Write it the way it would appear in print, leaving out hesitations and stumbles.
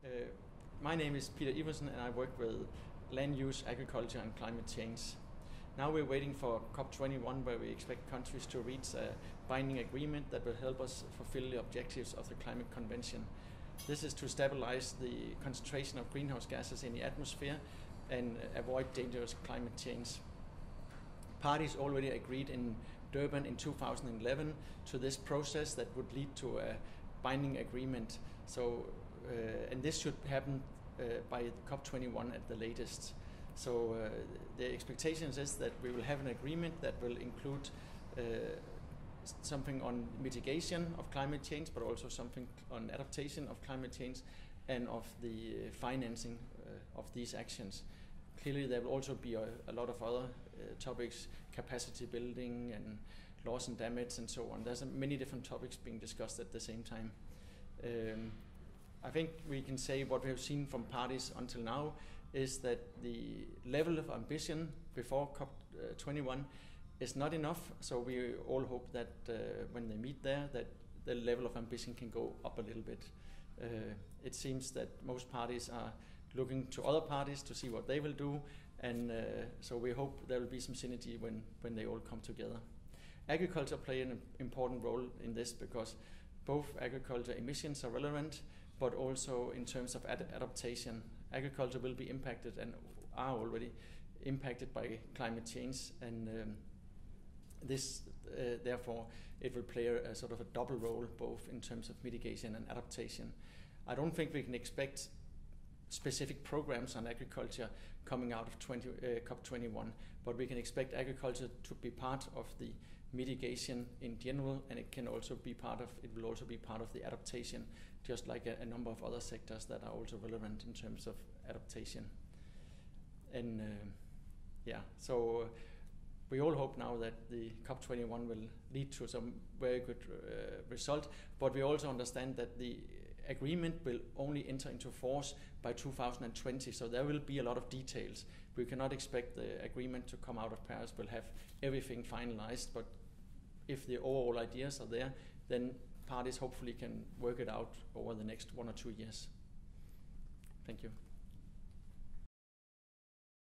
Uh, my name is Peter Iversen and I work with land use, agriculture and climate change. Now we're waiting for COP21 where we expect countries to reach a binding agreement that will help us fulfill the objectives of the Climate Convention. This is to stabilize the concentration of greenhouse gases in the atmosphere and avoid dangerous climate change. Parties already agreed in Durban in 2011 to this process that would lead to a binding agreement. And this should happen by COP21 at the latest. So the expectations is that we will have an agreement that will include something on mitigation of climate change, but also something on adaptation of climate change and of the financing of these actions. Clearly there will also be a lot of other topics, capacity building and loss and damage and so on. There's many different topics being discussed at the same time. I think we can say what we have seen from parties until now is that the level of ambition before COP21 is not enough. So we all hope that when they meet there, that the level of ambition can go up a little bit. It seems that most parties are looking to other parties to see what they will do, and so we hope there will be some synergy when they all come together. Agriculture play an important role in this because both agriculture emissions are relevant, but also in terms of adaptation. Agriculture will be impacted and are already impacted by climate change, and therefore it will play a sort of a double role both in terms of mitigation and adaptation. I don't think we can expect specific programs on agriculture coming out of COP21, but we can expect agriculture to be part of the mitigation in general, and it will also be part of the adaptation, just like a number of other sectors that are also relevant in terms of adaptation. And so we all hope now that the COP21 will lead to some very good result, but we also understand that the agreement will only enter into force by 2020, so there will be a lot of details. We cannot expect the agreement to come out of Paris will have everything finalized, but if the overall ideas are there, then parties hopefully can work it out over the next 1 or 2 years. Thank you.